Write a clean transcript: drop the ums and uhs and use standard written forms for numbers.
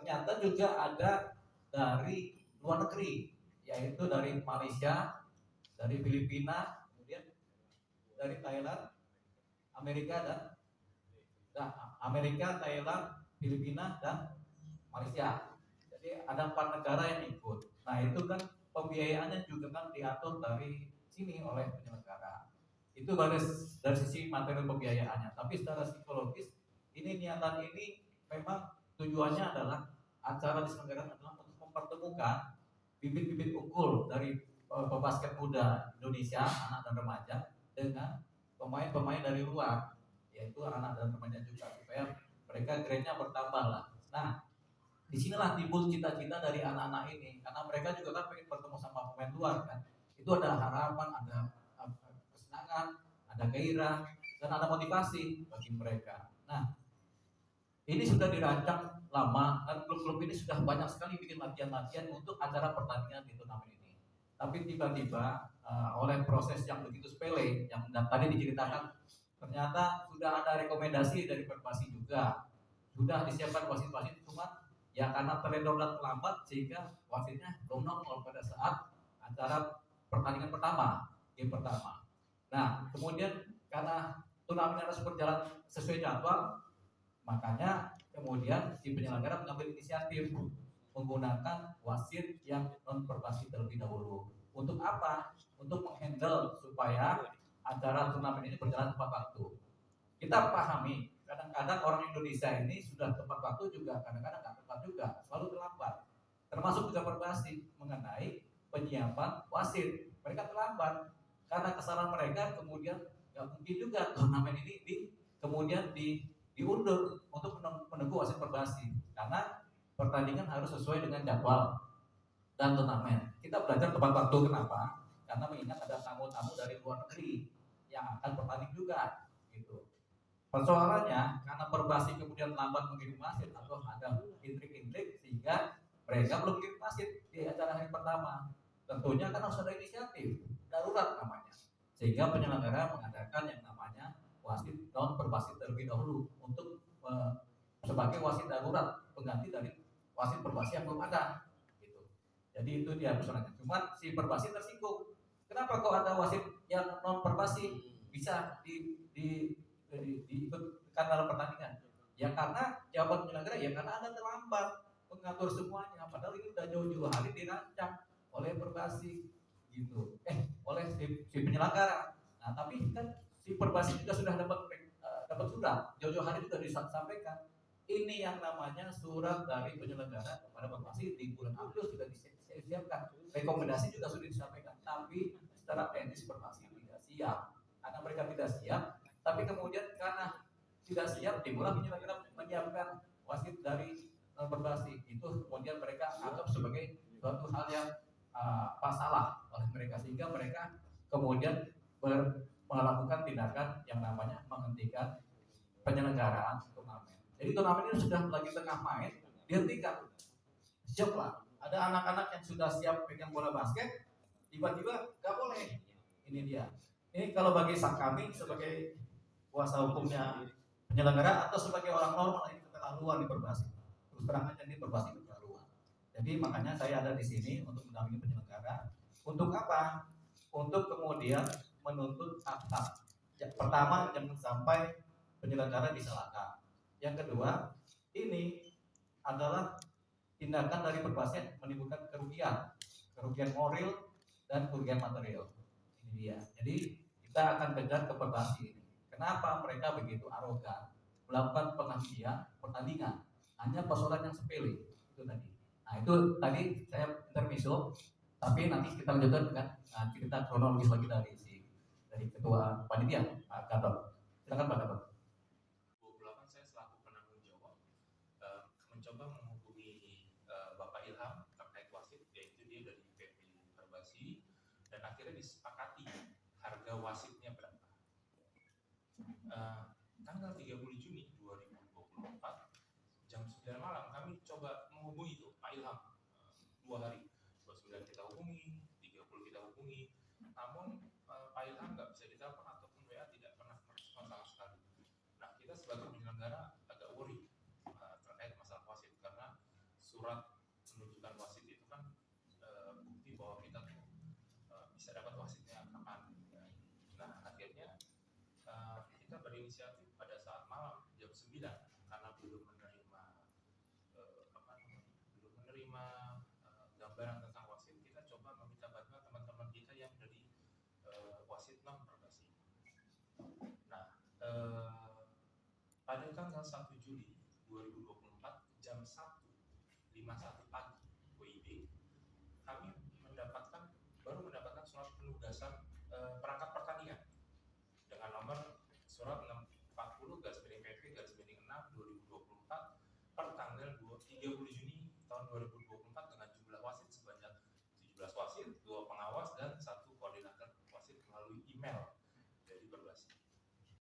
ternyata juga ada dari luar negeri, yaitu dari Malaysia, dari Filipina, kemudian dari Thailand, Amerika Amerika, Thailand, Filipina dan Malaysia. Jadi ada 4 negara yang ikut. Nah itu kan pembiayaannya juga kan diatur dari sini oleh penyelenggara. Itu dari sisi materi pembiayaannya. Tapi secara psikologis ini niatan ini memang tujuannya adalah acara diselenggarakan adalah untuk mempertemukan bibit-bibit unggul dari pebasket muda Indonesia, anak dan remaja dengan pemain-pemain dari luar, yaitu anak dan remaja juga, supaya mereka grade-nya bertambah lah. Nah, disinilah timbul cita-cita dari anak-anak ini, karena mereka juga kan pengen bertemu sama pemain luar kan. Itu ada harapan, ada kesenangan, ada gairah, dan ada motivasi bagi mereka. Nah, ini sudah dirancang lama dan klub-klub ini sudah banyak sekali bikin latihan-latihan untuk acara pertandingan di turnamen ini. Tapi tiba-tiba oleh proses yang begitu sepele yang tadi diceritakan, ternyata sudah ada rekomendasi dari Perbasi juga, sudah disiapkan wasit-wasit, cuma ya karena terlendor dan terlambat sehingga wasitnya belum nongol pada saat acara pertandingan pertama, game pertama. Nah, kemudian karena turnamen harus berjalan sesuai jadwal, makanya kemudian si penyelenggara mengambil inisiatif menggunakan wasit yang non Perbasi terlebih dahulu. Untuk apa? Untuk menghandle supaya acara turnamen ini berjalan tepat waktu. Kita pahami, kadang-kadang orang Indonesia ini sudah tepat waktu juga, kadang-kadang nggak tepat juga, selalu terlambat. Termasuk juga Perbasi mengenai penyiapan wasit. Mereka terlambat karena kesalahan mereka, kemudian nggak mungkin juga turnamen ini kemudian diundur untuk menunggu wasit Perbasi, karena pertandingan harus sesuai dengan jadwal dan turnamen. Kita belajar tepat waktu, kenapa? Karena mengingat ada tamu-tamu dari luar negeri yang akan bertanding juga, gitu. Persoalannya karena Perbasi kemudian lambat mengirim wasit atau ada intrik-intrik sehingga mereka belum mengirim wasit di acara hari pertama. Tentunya kan harus ada inisiatif darurat namanya, sehingga penyelenggara mengadakan yang namanya wasit non Perbasi terlebih dahulu untuk sebagai wasit darurat pengganti dari wasit Perbasi yang belum ada, gitu. Jadi itu dia persoalannya. Cuma si Perbasi tersinggung, kenapa kok ada wasit yang non Perbasi bisa diikutkan dalam pertandingan? Ya karena jawaban penyelenggara, ya karena Anda terlambat mengatur semuanya, padahal ini udah jauh-jauh hari dirancang oleh Perbasi, gitu. Oleh si penyelenggara. Nah tapi kan si Perbasi juga sudah dapat surat jauh-jauh hari juga disampaikan. Ini yang namanya surat dari penyelenggara kepada Perbasi di bulan April sudah disiapkan. Rekomendasi juga sudah disampaikan, tapi secara teknis Perbasi tidak siap. Karena mereka tidak siap, tapi kemudian karena tidak siap, dimulai penyelenggara menyiapkan wasit dari Perbasi. Itu kemudian mereka anggap sebagai suatu hal yang salah oleh mereka, sehingga mereka kemudian melakukan tindakan yang namanya menghentikan penyelenggaraan turnamen. Jadi turnamen ini sudah lagi tengah main, dihentikan. Siap lah. Ada anak-anak yang sudah siap pegang bola basket, tiba-tiba gak boleh. Ini dia. Ini kalau bagi kami sebagai kuasa hukumnya penyelenggara atau sebagai orang normal, ini keterlaluan di Perbasi. Terus terang aja ini Perbasi keterlaluan. Jadi makanya saya ada di sini untuk mendampingi penyelenggara. Untuk apa? Untuk kemudian menuntut hak-hak. Pertama, jangan sampai penyelenggara disalahkan. Yang kedua, ini adalah tindakan dari Perbasi menimbulkan kerugian moral dan kerugian material. Ini dia. Jadi kita akan kejar ke Perbasi ini. Kenapa mereka begitu arogan melakukan penghentian pertandingan hanya persoalan yang sepele itu tadi. Nah itu tadi saya intermezzo, tapi nanti kita lanjutkan dengan cerita kronologis lagi dari ketua panitia Pak Gatot. Silakan Pak Gatot. 28 saya selaku penanggung jawab mencoba menghubungi Bapak Ilham terkait wasit, yaitu dia dari PP Perbasi, dan akhirnya disepakati harga wasitnya berapa. Tanggal 30 Juni 2024 jam 9 malam kami coba menghubungi itu Pak Ilham 2 hari, 29 kita hubungi, 30 kita hubungi, namun Pak Ilham nggak bisa ditelepon ataupun WA tidak pernah merespon sama sekali. Nah kita sebagai penyelenggara agak worry terkait masalah wasit, karena berinisiatif pada saat malam jam 9 karena belum menerima belum menerima gambaran tentang wasit. Kita coba meminta bantuan teman-teman kita yang dari wasit non perbasi. Nah, pada tanggal 1 Juli 2024 jam 1.51 pagi WIB, kami baru mendapatkan surat penugasan perangkat pertandingan dengan nomor surat 640 garis miring PP garis miring 6 2024 per tanggal 30 Juni